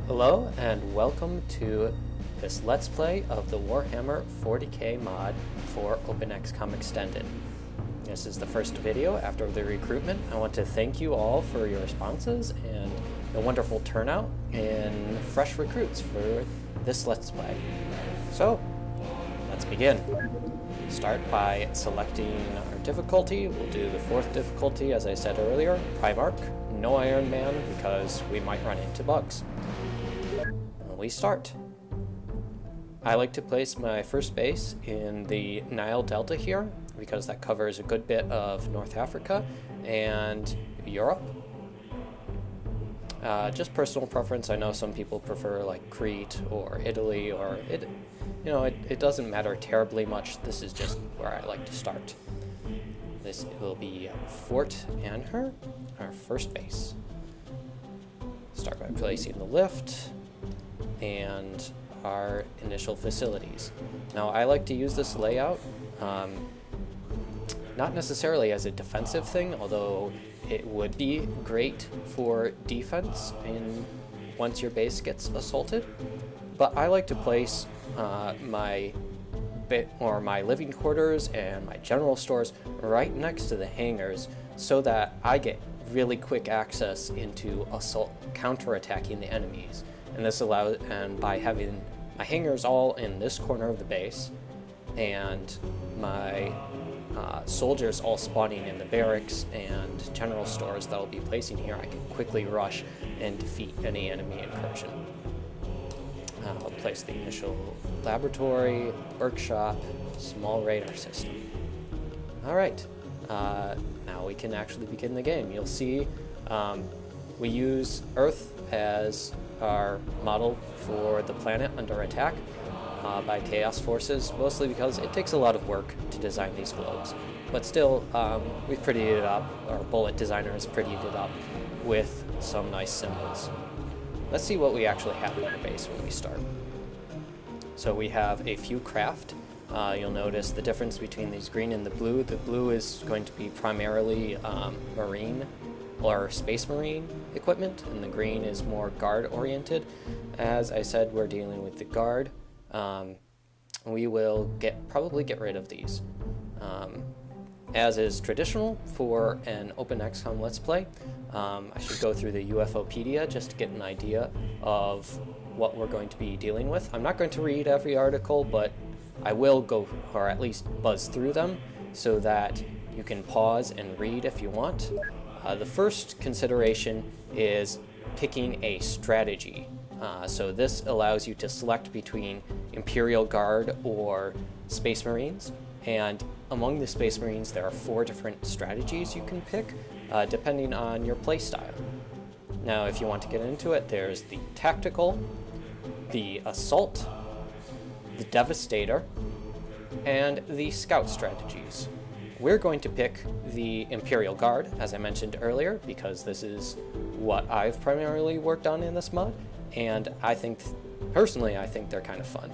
Hello and welcome to this Let's Play of the Warhammer 40k mod for OpenXcom Extended. This is the first video after the recruitment. I want to thank you all for your responses and the wonderful turnout in fresh recruits for this Let's Play. So, let's begin. Start by selecting our difficulty. We'll do the 4th difficulty, as I said earlier, Primarch, no Iron Man, because we might run into bugs. We start. I like to place my first base in the Nile Delta here, because that covers a good bit of North Africa and Europe. Just personal preference. I know some people prefer like Crete or Italy, or it doesn't matter terribly much. This is just where I like to start. This will be Fort Anher, our first base. Start by placing the lift and our initial facilities. Now I like to use this layout, not necessarily as a defensive thing, although it would be great for defense once your base gets assaulted. But I like to place my living quarters and my general stores right next to the hangars so that I get really quick access into counterattacking the enemies. And this allows, and by having my hangars all in this corner of the base and my soldiers all spawning in the barracks and general stores that I'll be placing here, I can quickly rush and defeat any enemy incursion. I'll place the initial laboratory, workshop, small radar system. Alright, now we can actually begin the game. You'll see we use Earth as our model for the planet under attack by Chaos Forces, mostly because it takes a lot of work to design these globes. But still, we've prettied it up, our bullet designer has prettied it up with some nice symbols. Let's see what we actually have in our base when we start. So we have a few craft. You'll notice the difference between these green and the blue. The blue is going to be primarily marine or space marine equipment, and the green is more guard oriented. As I said, we're dealing with the guard. We will probably get rid of these. As is traditional for an OpenXcom Let's Play, I should go through the UFOpedia just to get an idea of what we're going to be dealing with. I'm not going to read every article, but I will go, or at least buzz through them, so that you can pause and read if you want. The first consideration is picking a strategy. So this allows you to select between Imperial Guard or Space Marines, and among the Space Marines there are 4 different strategies you can pick depending on your playstyle. Now if you want to get into it, there's the Tactical, the Assault, the Devastator, and the Scout strategies. We're going to pick the Imperial Guard, as I mentioned earlier, because this is what I've primarily worked on in this mod, and personally I think they're kind of fun.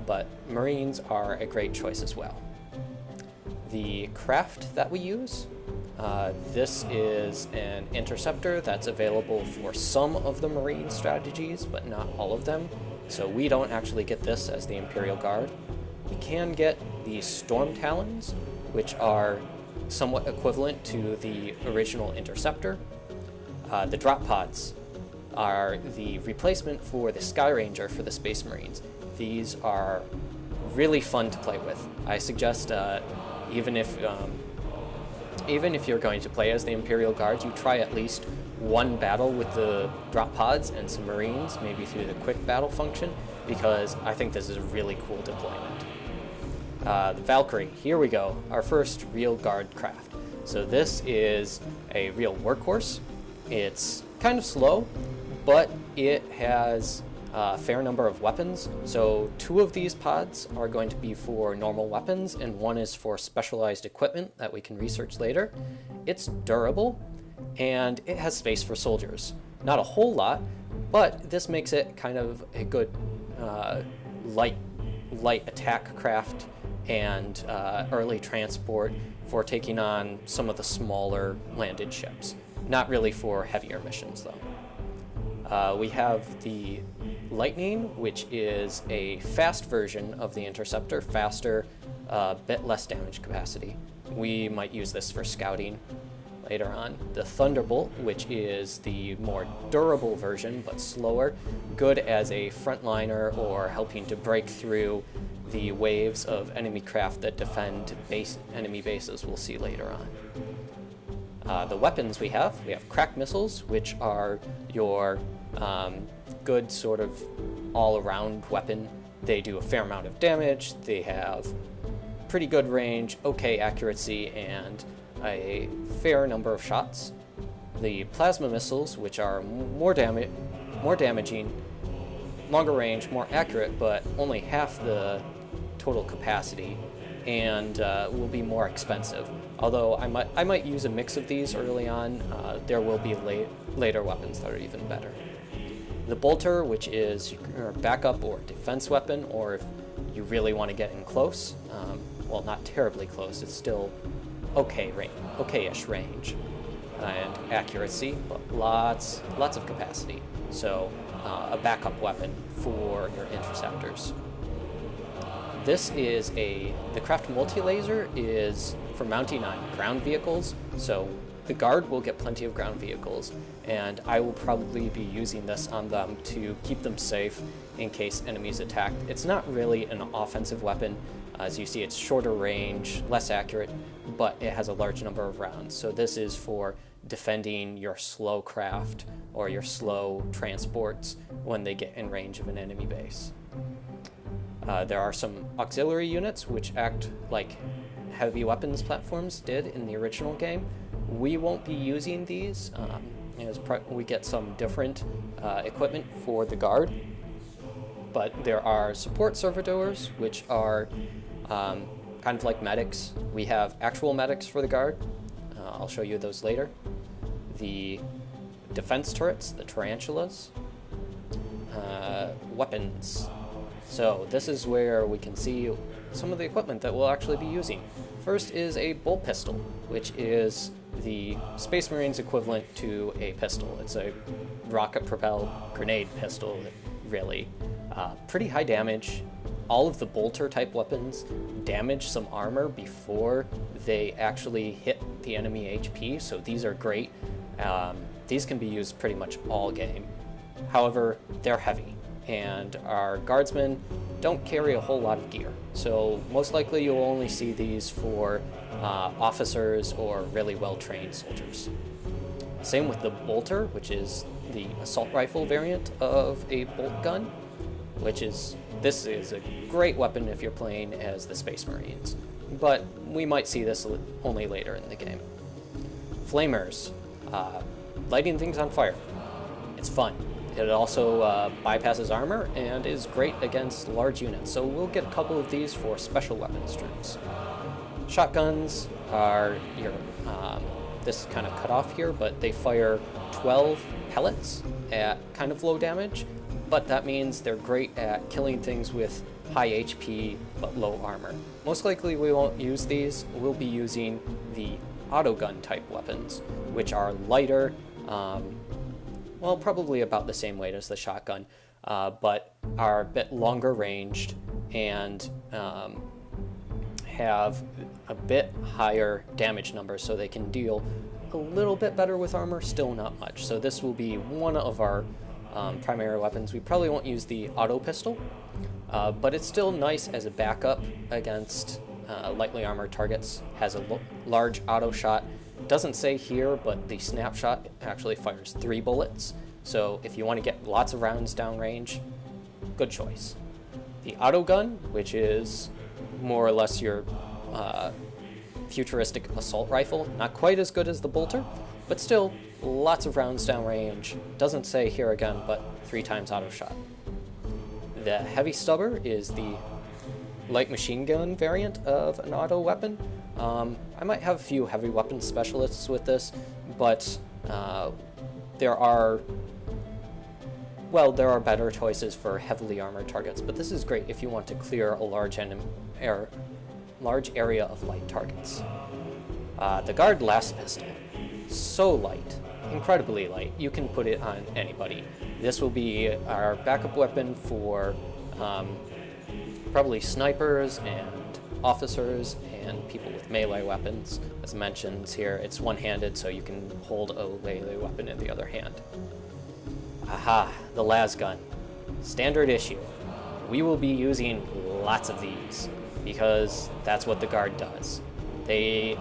But Marines are a great choice as well. The craft that we use, this is an interceptor that's available for some of the Marine strategies, but not all of them, so we don't actually get this as the Imperial Guard. We can get the Storm Talons, which are somewhat equivalent to the original interceptor. The drop pods are the replacement for the Sky Ranger for the Space Marines. These are really fun to play with. I suggest even if you're going to play as the Imperial Guards, you try at least one battle with the drop pods and some Marines, maybe through the quick battle function, because I think this is a really cool deployment. The Valkyrie, here we go, our first real guard craft. So this is a real workhorse. It's kind of slow, but it has a fair number of weapons. So 2 of these pods are going to be for normal weapons, and 1 is for specialized equipment that we can research later. It's durable, and it has space for soldiers. Not a whole lot, but this makes it kind of a good light attack craft and early transport for taking on some of the smaller landed ships. Not really for heavier missions though. We have the Lightning, which is a fast version of the Interceptor, faster, bit less damage capacity. We might use this for scouting later on. The Thunderbolt, which is the more durable version, but slower, good as a frontliner or helping to break through the waves of enemy craft that defend enemy bases we'll see later on. The weapons we have crack missiles, which are your good sort of all-around weapon. They do a fair amount of damage, they have pretty good range, okay accuracy, and a fair number of shots. The plasma missiles, which are more damaging, longer range, more accurate, but only half the total capacity, and will be more expensive. Although I might use a mix of these early on, there will be later weapons that are even better. The Bolter, which is your backup or defense weapon, or if you really want to get in close, well, not terribly close, it's still okay-ish range and accuracy, but lots of capacity. So a backup weapon for your interceptors. This is the Craft Multi-Laser is for mounting on ground vehicles, so the Guard will get plenty of ground vehicles, and I will probably be using this on them to keep them safe in case enemies attack. It's not really an offensive weapon. As you see, it's shorter range, less accurate, but it has a large number of rounds. So this is for defending your slow craft or your slow transports when they get in range of an enemy base. There are some auxiliary units which act like heavy weapons platforms did in the original game. We won't be using these, as we get some different equipment for the Guard, but there are support servitors, which are kind of like medics. We have actual medics for the Guard. I'll show you those later. The defense turrets, the tarantulas, weapons. So this is where we can see some of the equipment that we'll actually be using. First is a bolt pistol, which is the Space Marines equivalent to a pistol. It's a rocket-propelled grenade pistol, really. Pretty high damage. All of the bolter type weapons damage some armor before they actually hit the enemy HP, so these are great. These can be used pretty much all game. However, they're heavy, and our guardsmen don't carry a whole lot of gear, so most likely you'll only see these for officers or really well-trained soldiers. Same with the bolter, which is the assault rifle variant of a bolt gun, this is a great weapon if you're playing as the Space Marines, but we might see this only later in the game. Flamers, lighting things on fire. It's fun. It also bypasses armor and is great against large units, so we'll get a couple of these for special weapons troops. Shotguns are this is kind of cut off here, but they fire 12 pellets at kind of low damage, but that means they're great at killing things with high HP but low armor. Most likely we won't use these. We'll be using the autogun type weapons, which are lighter, well, probably about the same weight as the shotgun, but are a bit longer ranged and have a bit higher damage numbers, so they can deal a little bit better with armor, still not much. So this will be one of our primary weapons. We probably won't use the auto pistol, but it's still nice as a backup against lightly armored targets. Has a large auto shot. Doesn't say here, but the snapshot actually fires 3 bullets. So if you want to get lots of rounds downrange, good choice. The auto gun, which is more or less your futuristic assault rifle, not quite as good as the bolter, but still lots of rounds downrange. Doesn't say here again, but 3 times auto shot. The heavy stubber is the light machine gun variant of an auto weapon. I might have a few heavy weapons specialists with this, but there are better choices for heavily armored targets, but this is great if you want to clear a large area of light targets. The Guard last pistol, so light, incredibly light. You can put it on anybody. This will be our backup weapon for probably snipers and officers and people with melee weapons. As mentioned here, it's one-handed, so you can hold a melee weapon in the other hand. Aha, the las gun. Standard issue. We will be using lots of these because that's what the guard does. The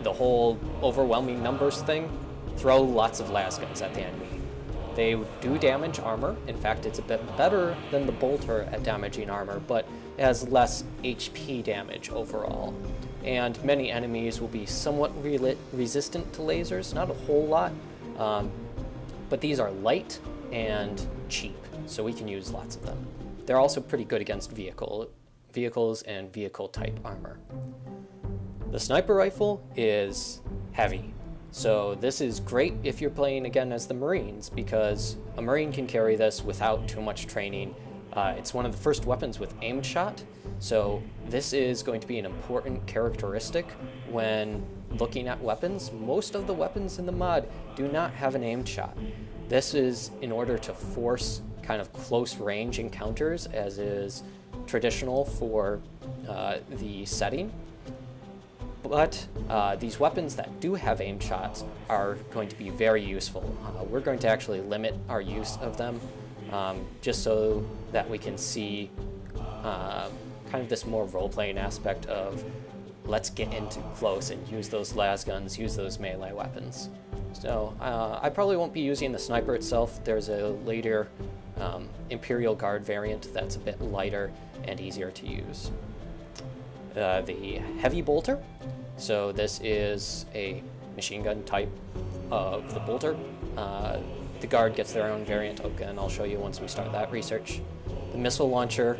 whole overwhelming numbers thing, throw lots of las guns at the enemy. They do damage armor. In fact, it's a bit better than the bolter at damaging armor, but it has less HP damage overall. And many enemies will be somewhat resistant to lasers, not a whole lot, but these are light and cheap, so we can use lots of them. They're also pretty good against vehicles and vehicle type armor. The sniper rifle is heavy. So this is great if you're playing again as the Marines, because a Marine can carry this without too much training. It's one of the first weapons with aimed shot, so this is going to be an important characteristic when looking at weapons. Most of the weapons in the mod do not have an aimed shot. This is in order to force kind of close range encounters, as is traditional for the setting. But these weapons that do have aimed shots are going to be very useful. We're going to actually limit our use of them just so that we can see kind of this more role-playing aspect of let's get into close and use those las guns, use those melee weapons. So I probably won't be using the sniper itself. There's a later Imperial Guard variant that's a bit lighter and easier to use. The heavy bolter. So this is a machine gun type of the bolter. The guard gets their own variant, and I'll show you once we start that research. The missile launcher,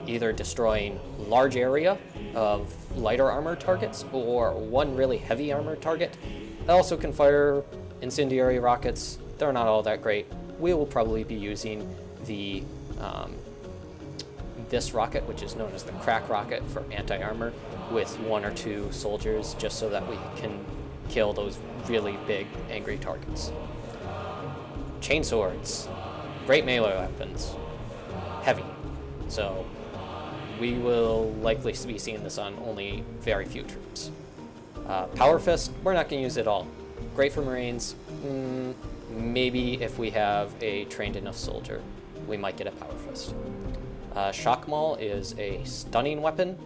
either destroying large area of lighter armor targets or one really heavy armor target. It also can fire incendiary rockets. They're not all that great. We will probably be using the this rocket, which is known as the crack rocket, for anti-armor with 1 or 2 soldiers, just so that we can kill those really big angry targets. Chainswords, great melee weapons, heavy, so we will likely be seeing this on only very few troops. Power Fist, we're not going to use it all. Great for Marines, maybe if we have a trained enough soldier, we might get a Power Fist. Shock Maul is a stunning weapon.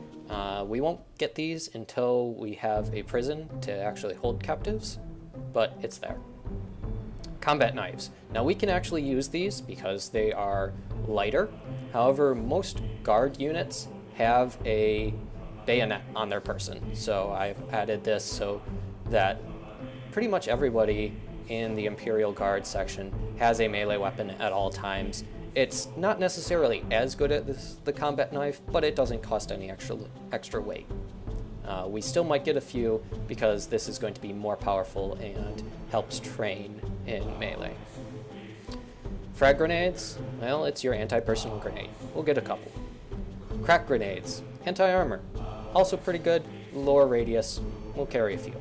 We won't get these until we have a prison to actually hold captives, but it's there. Combat knives. Now we can actually use these because they are lighter. However, most guard units have a bayonet on their person. So I've added this so that pretty much everybody in the Imperial Guard section has a melee weapon at all times. It's not necessarily as good as the combat knife, but it doesn't cost any extra weight. We still might get a few because this is going to be more powerful and helps train in melee. Frag grenades, well, it's your anti-personal grenade. We'll get a couple. Crack grenades, anti-armor, also pretty good, lower radius, we'll carry a few.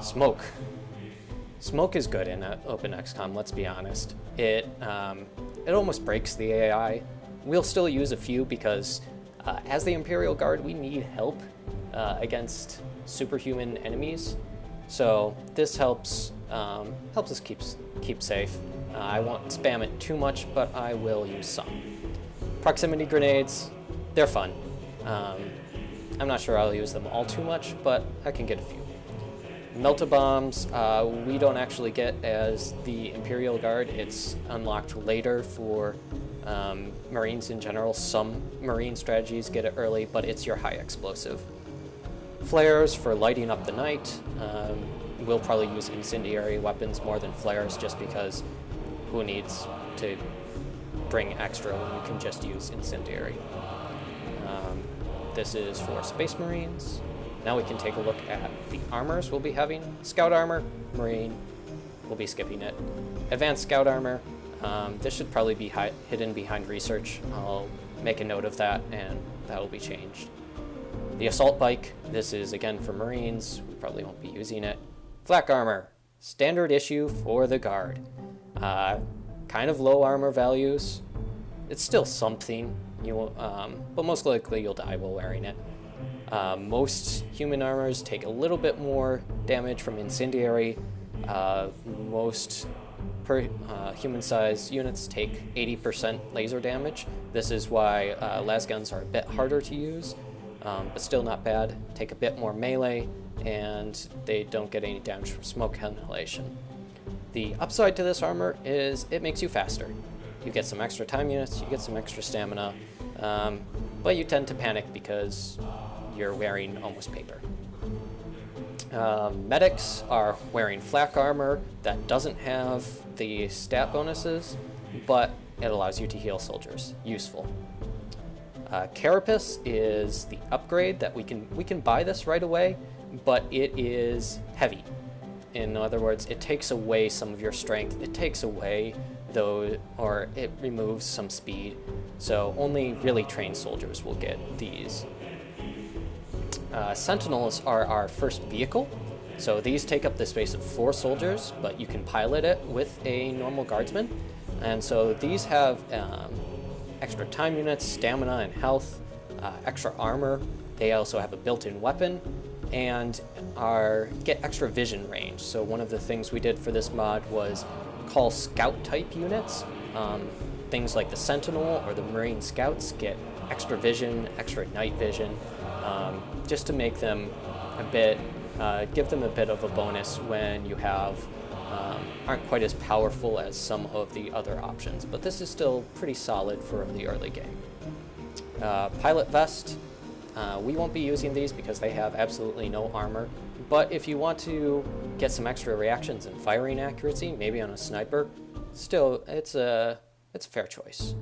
Smoke. Smoke is good in OpenXcom, let's be honest. It almost breaks the AI. We'll still use a few because as the Imperial Guard, we need help against superhuman enemies. So this helps us keep safe. I won't spam it too much, but I will use some. Proximity grenades, they're fun. I'm not sure I'll use them all too much, but I can get a few. Melt-a-bombs, we don't actually get as the Imperial Guard. It's unlocked later for Marines in general. Some Marine strategies get it early, but it's your high explosive. Flares for lighting up the night. We'll probably use incendiary weapons more than flares just because who needs to bring extra when you can just use incendiary. This is for Space Marines. Now we can take a look at the armors we'll be having. Scout armor, Marine, we'll be skipping it. Advanced scout armor, this should probably be hidden behind research. I'll make a note of that and that will be changed. The assault bike, this is again for Marines, we probably won't be using it. Flak armor, standard issue for the guard. Kind of low armor values. It's still something, but most likely you'll die while wearing it. Most human armors take a little bit more damage from incendiary. Most human-sized units take 80% laser damage. This is why las guns are a bit harder to use, but still not bad. Take a bit more melee, and they don't get any damage from smoke inhalation. The upside to this armor is it makes you faster. You get some extra time units, you get some extra stamina, but you tend to panic because you're wearing almost paper. Medics are wearing flak armor that doesn't have the stat bonuses, but it allows you to heal soldiers. Useful. Carapace is the upgrade that we can buy this right away, but it is heavy. In other words, it takes away some of your strength. It takes away or it removes some speed. So only really trained soldiers will get these. Sentinels are our first vehicle. So these take up the space of 4 soldiers, but you can pilot it with a normal guardsman. And so these have extra time units, stamina and health, extra armor. They also have a built-in weapon and get extra vision range. So one of the things we did for this mod was call scout type units. Things like the Sentinel or the Marine Scouts get extra vision, extra night vision, just to make them give them a bit of a bonus when you aren't quite as powerful as some of the other options. But this is still pretty solid for the early game. Pilot vest. We won't be using these because they have absolutely no armor, but if you want to get some extra reactions and firing accuracy, maybe on a sniper, still it's a fair choice.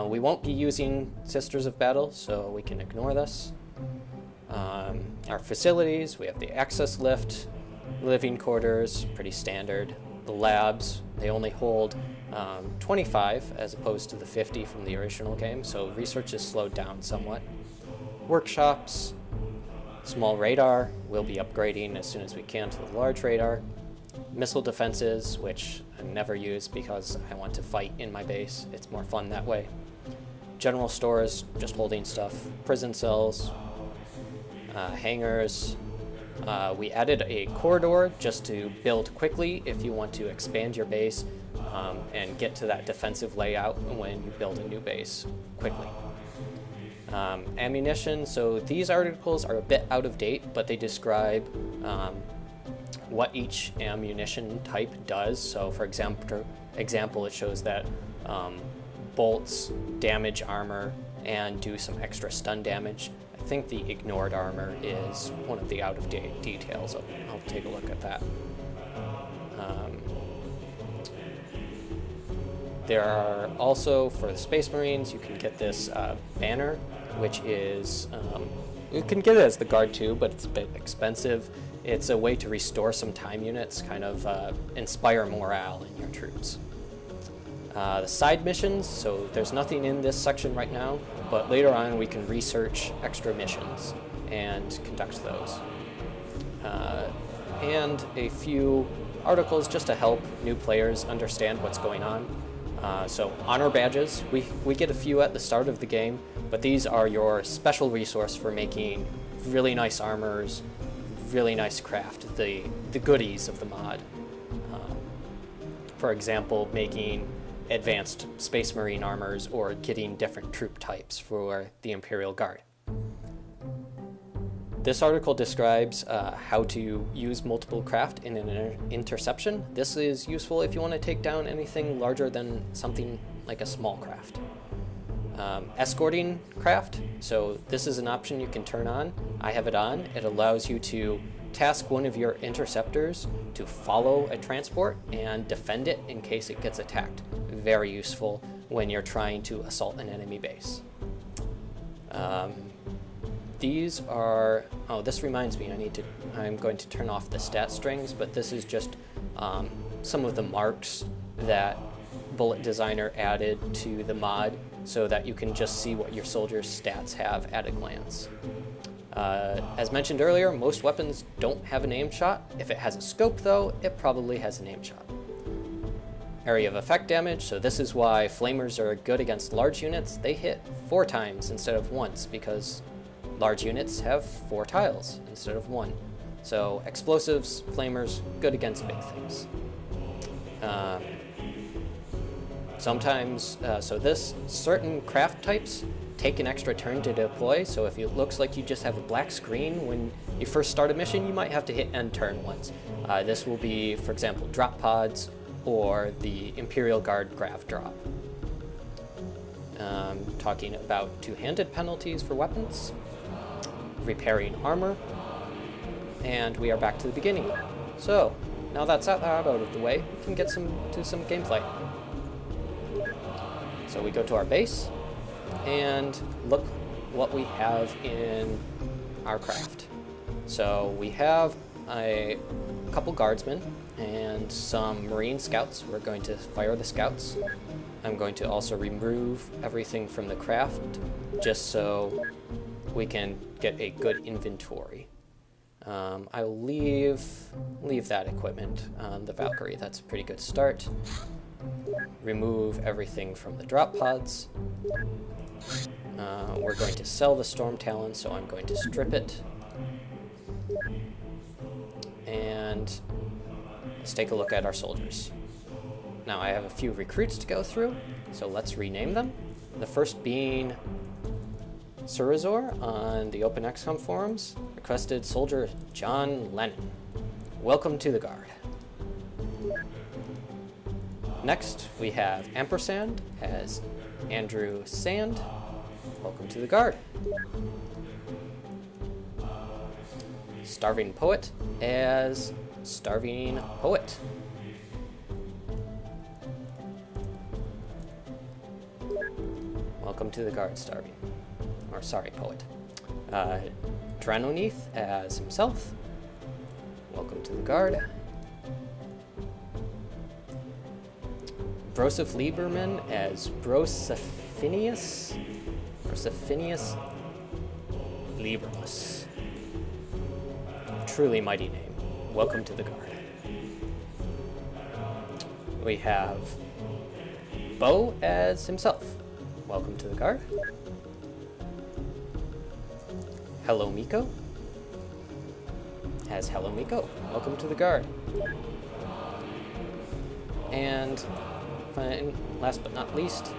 We won't be using Sisters of Battle, so we can ignore this. Our facilities, we have the access lift, living quarters, pretty standard. The labs, they only hold 25 as opposed to the 50 from the original game, so research is slowed down somewhat. Workshops, small radar, we'll be upgrading as soon as we can to the large radar. Missile defenses, which I never use because I want to fight in my base. It's more fun that way. General stores, just holding stuff. Prison cells, hangars. We added a corridor just to build quickly if you want to expand your base and get to that defensive layout when you build a new base quickly. Ammunition, so these articles are a bit out of date, but they describe what each ammunition type does. So for example, it shows that bolts damage armor and do some extra stun damage. I think the ignored armor is one of the out of date details. I'll take a look at that. There are also, for the Space Marines, you can get this banner, which is, you can get it as the guard too, but it's a bit expensive. It's a way to restore some time units, kind of inspire morale in your troops. The side missions, so there's nothing in this section right now, but later on we can research extra missions and conduct those. And a few articles just to help new players understand what's going on. So honor badges, we get a few at the start of the game, but these are your special resource for making really nice armors, really nice craft, the goodies of the mod. For example, making advanced Space Marine armors or getting different troop types for the Imperial Guard. This article describes how to use multiple craft in an interception. This is useful if you want to take down anything larger than something like a small craft. Escorting craft, so this is an option you can turn on. I have it on. It allows you to task one of your interceptors to follow a transport and defend it in case it gets attacked. Very useful when you're trying to assault an enemy base. These are, this reminds me, I'm going to turn off the stat strings, but this is just some of the marks that Bullet Designer added to the mod so that you can just see what your soldiers' stats have at a glance. As mentioned earlier, most weapons don't have an aim shot. If it has a scope though, it probably has an aim shot. Area of effect damage, so this is why flamers are good against large units. They hit 4 times instead of once because large units have 4 tiles instead of 1. So explosives, flamers, good against big things. Sometimes, certain craft types take an extra turn to deploy, so if it looks like you just have a black screen when you first start a mission, you might have to hit end turn once. This will be, for example, drop pods or the Imperial Guard grav drop. Talking about two-handed penalties for weapons, repairing armor, and we are back to the beginning. So, now that's out of the way, we can get to some gameplay. So we go to our base, and look what we have in our craft. So we have a couple guardsmen and some marine scouts. We're going to fire the scouts. I'm going to also remove everything from the craft just so we can get a good inventory. I'll leave that equipment on the Valkyrie. That's a pretty good start. Remove everything from the drop pods. We're going to sell the Storm Talon, so I'm going to strip it. And let's take a look at our soldiers. Now I have a few recruits to go through, so let's rename them. The first being Surazor on the OpenXcom forums requested Soldier John Lennon. Welcome to the Guard. Next, we have Ampersand as Andrew Sand. Welcome to the Guard. Starving Poet as Starving Poet. Welcome to the Guard, Starving. Or sorry, Poet. Dranonith as himself. Welcome to the Guard. Broseph Lieberman as Brosephinius Liebermus. Truly mighty name. Welcome to the Guard. We have Bo as himself. Welcome to the Guard. Hello Miko as Hello Miko. Welcome to the Guard. And last but not least,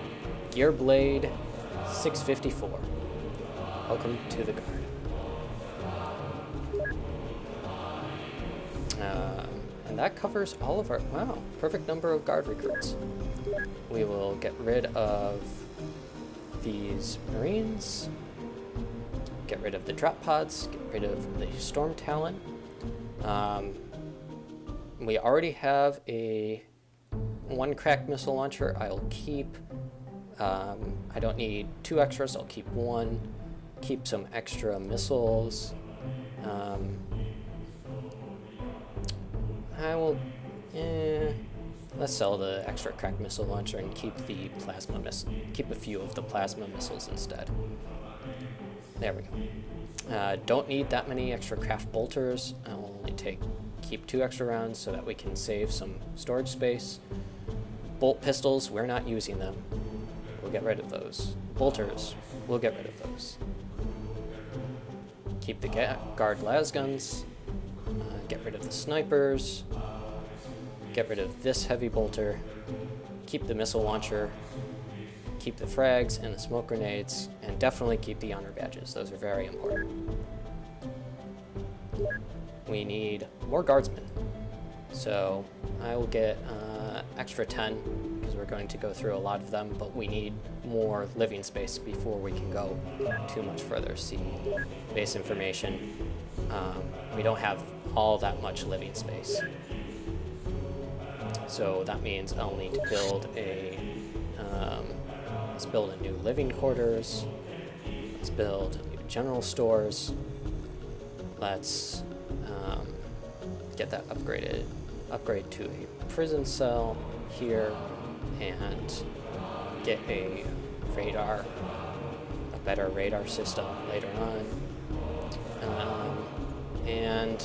Gearblade 654. Welcome to the Guard. And that covers all of our, wow, perfect number of Guard recruits. We will get rid of these Marines, get rid of the drop pods, get rid of the Storm Talon. We already have one cracked missile launcher. I'll keep. I don't need 2 extras. I'll keep 1. Keep some extra missiles. I will. Let's sell the extra cracked missile launcher and keep the plasma missile. Keep a few of the plasma missiles instead. There we go. Don't need that many extra craft bolters. I'll only keep 2 extra rounds so that we can save some storage space. Bolt pistols, we're not using them. We'll get rid of those. Bolters, we'll get rid of those. Keep the guard las guns. Get rid of the snipers. Get rid of this heavy bolter. Keep the missile launcher. Keep the frags and the smoke grenades. And definitely keep the honor badges. Those are very important. We need more guardsmen. So I will get extra 10 because we're going to go through a lot of them, but we need more living space before we can go too much further. See base information. We don't have all that much living space. So that means I'll need to build let's build a new living quarters. Let's build new general stores. Let's get that upgrade to a prison cell here, and get a better radar system later on. And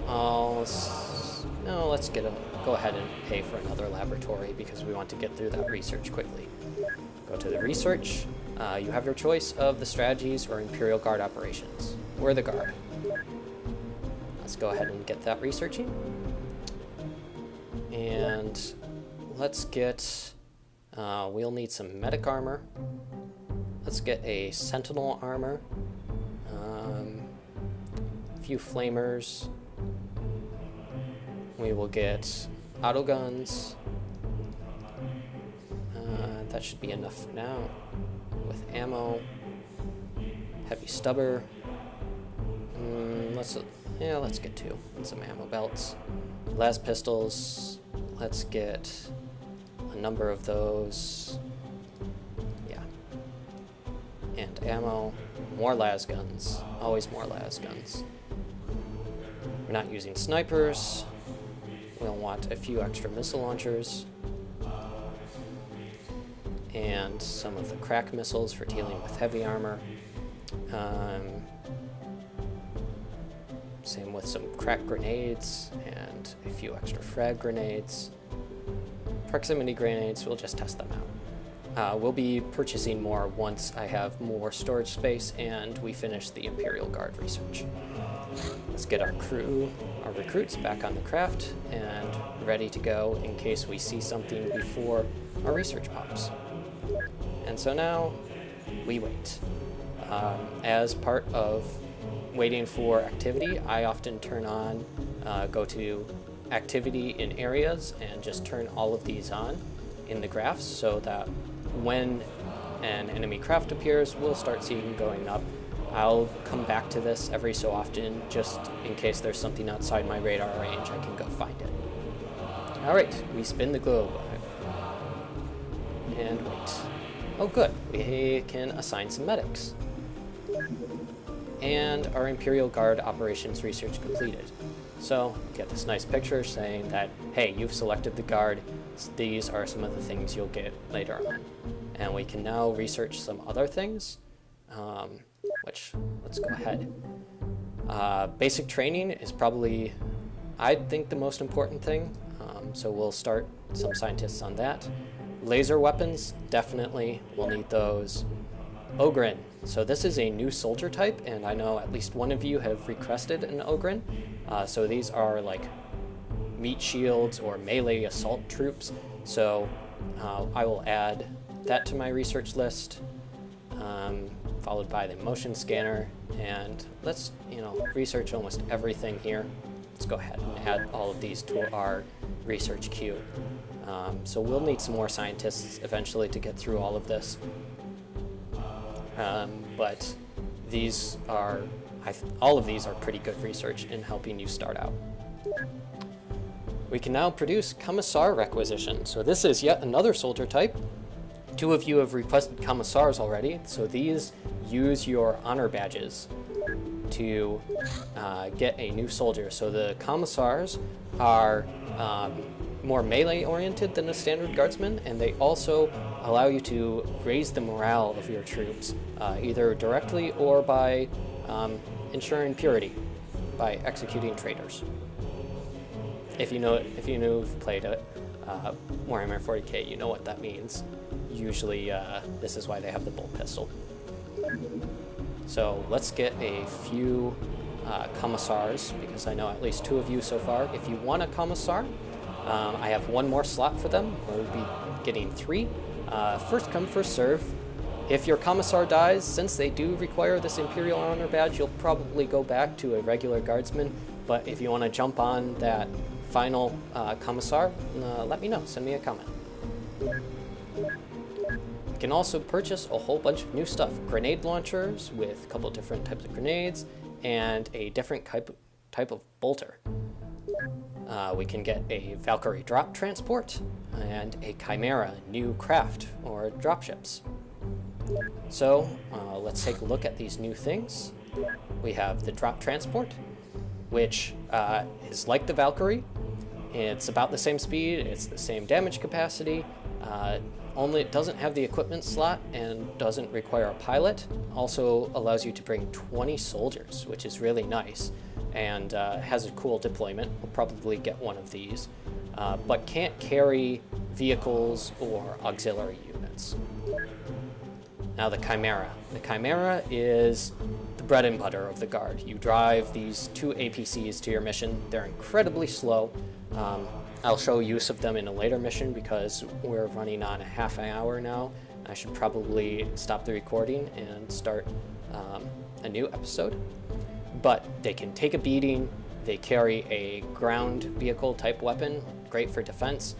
no, let's go ahead and pay for another laboratory because we want to get through that research quickly. Go to the research. You have your choice of the strategies or Imperial Guard operations. We're the Guard. Let's go ahead and get that researching. And let's get, we'll need some medic armor. Let's get a sentinel armor. A few flamers. We will get auto guns. That should be enough for now. With ammo, heavy stubber. Let's get 2 and some ammo belts. Las pistols. Let's get a number of those. Yeah. And ammo. More las guns. Always more las guns. We're not using snipers. We'll want a few extra missile launchers. And some of the crack missiles for dealing with heavy armor. Same with some crack grenades and a few extra frag grenades. Proximity grenades, we'll just test them out. We'll be purchasing more once I have more storage space and we finish the Imperial Guard research. Let's get our crew, our recruits back on the craft and ready to go in case we see something before our research pops. And so now we wait. As part of waiting for activity, I often turn on, go to activity in areas and just turn all of these on in the graphs so that when an enemy craft appears, we'll start seeing going up. I'll come back to this every so often just in case there's something outside my radar range, I can go find it. Alright, we spin the globe. And wait. Oh good, we can assign some medics. And our Imperial Guard operations research completed. So, get this nice picture saying that, hey, you've selected the Guard, these are some of the things you'll get later on. And we can now research some other things, which, let's go ahead. Basic training is probably, I think, the most important thing, so we'll start some scientists on that. Laser weapons, definitely, we'll need those. Ogren. So this is a new soldier type, and I know at least one of you have requested an Ogren. So these are like meat shields or melee assault troops. So I will add that to my research list, followed by the motion scanner. And let's, research almost everything here. Let's go ahead and add all of these to our research queue. So we'll need some more scientists eventually to get through all of this. But these are, all of these are pretty good research in helping you start out. We can now produce Commissar requisition. So this is yet another soldier type. 2 of you have requested Commissars already, so these use your honor badges to get a new soldier. So the Commissars are more melee oriented than a standard guardsman, and they also allow you to raise the morale of your troops, either directly or by ensuring purity, by executing traitors. If you've played it, Warhammer 40k, you know what that means. Usually, this is why they have the bolt pistol. So let's get a few Commissars, because I know at least 2 of you so far. If you want a Commissar, I have 1 more slot for them. We'll be getting 3. First come, first serve. If your Commissar dies, since they do require this Imperial Honor Badge, you'll probably go back to a regular Guardsman. But if you want to jump on that final Commissar, let me know. Send me a comment. You can also purchase a whole bunch of new stuff. Grenade launchers with a couple different types of grenades and a different type of bolter. We can get a Valkyrie drop transport and a Chimera new craft or dropships. So let's take a look at these new things. We have the drop transport, which is like the Valkyrie. It's about the same speed, it's the same damage capacity, only doesn't have the equipment slot and doesn't require a pilot. Also allows you to bring 20 soldiers, which is really nice, and has a cool deployment. We'll probably get one of these, but can't carry vehicles or auxiliary units. Now the Chimera. The Chimera is the bread and butter of the Guard. You drive these 2 APCs to your mission. They're incredibly slow. I'll show use of them in a later mission because we're running on a half an hour now. I should probably stop the recording and start a new episode. But they can take a beating. They carry a ground vehicle type weapon, great for defense.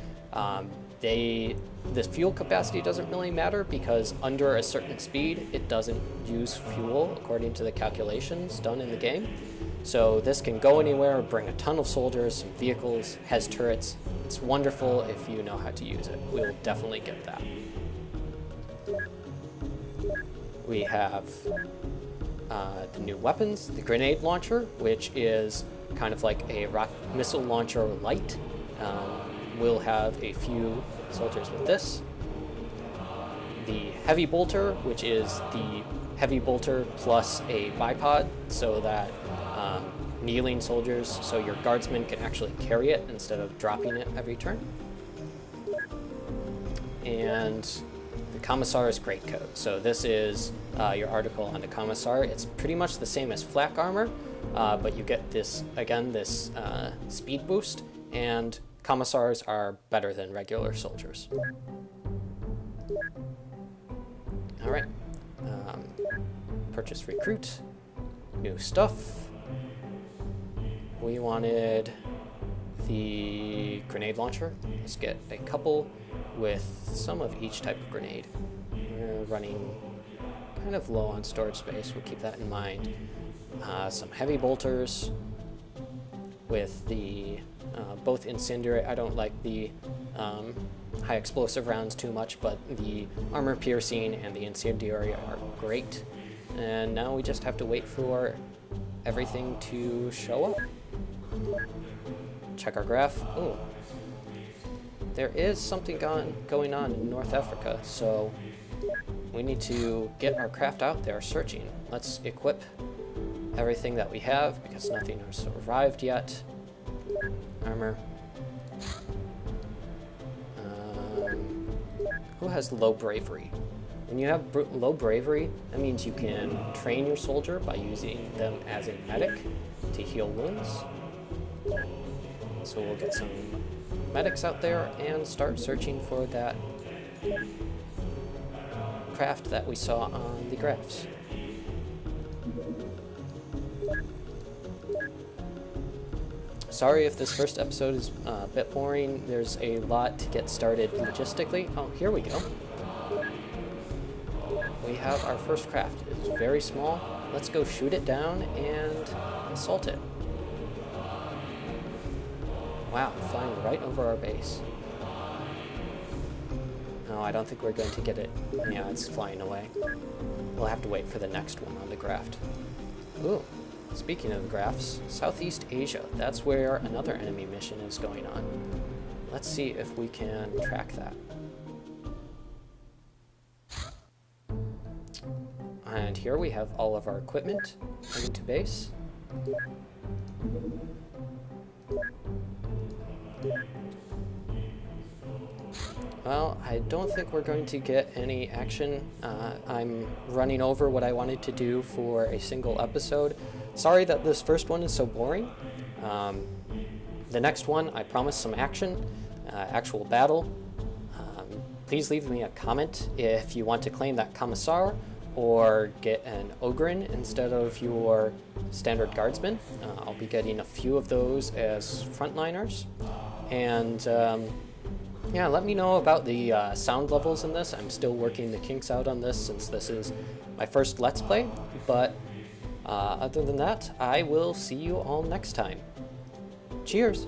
The fuel capacity doesn't really matter because under a certain speed, it doesn't use fuel according to the calculations done in the game. So this can go anywhere, bring a ton of soldiers, some vehicles, has turrets. It's wonderful if you know how to use it. We'll definitely get that. We have the new weapons, the grenade launcher, which is kind of like a rocket missile launcher light. We'll have a few soldiers with this. The heavy bolter, which is the heavy bolter plus a bipod, so that kneeling soldiers, so your guardsmen can actually carry it instead of dropping it every turn. And the Commissar's greatcoat. So this is your article on the Commissar. It's pretty much the same as flak armor, but you get this, again, this speed boost, and Commissars are better than regular soldiers. All right, purchase recruit, new stuff. We wanted the grenade launcher. Let's get a couple with some of each type of grenade. We're running kind of low on storage space, we'll keep that in mind. Some heavy bolters with the both incendiary. I don't like the high explosive rounds too much, but the armor piercing and the incendiary are great. And now we just have to wait for everything to show up. Check our graph. Oh, there is something going on in North Africa, so we need to get our craft out there searching. Let's equip everything that we have because nothing has arrived yet. Armor. Who has low bravery? When you have low bravery, that means you can train your soldier by using them as a medic to heal wounds. So we'll get some medics out there and start searching for that craft that we saw on the graphs. Sorry if this first episode is a bit boring. There's a lot to get started logistically. Oh, here we go. We have our first craft. It's very small. Let's go shoot it down and assault it. Wow, flying right over our base. No, I don't think we're going to get it. Yeah, it's flying away. We'll have to wait for the next one on the graph. Ooh, speaking of the graphs, Southeast Asia. That's where another enemy mission is going on. Let's see if we can track that. And here we have all of our equipment coming to base. Well, I don't think we're going to get any action. I'm running over what I wanted to do for a single episode. Sorry that this first one is so boring. The next one, I promise some action, actual battle. Please leave me a comment if you want to claim that Commissar or get an Ogren instead of your standard guardsman. I'll be getting a few of those as frontliners. And yeah, let me know about the sound levels in this. I'm still working the kinks out on this since this is my first Let's Play. But other than that, I will see you all next time. Cheers!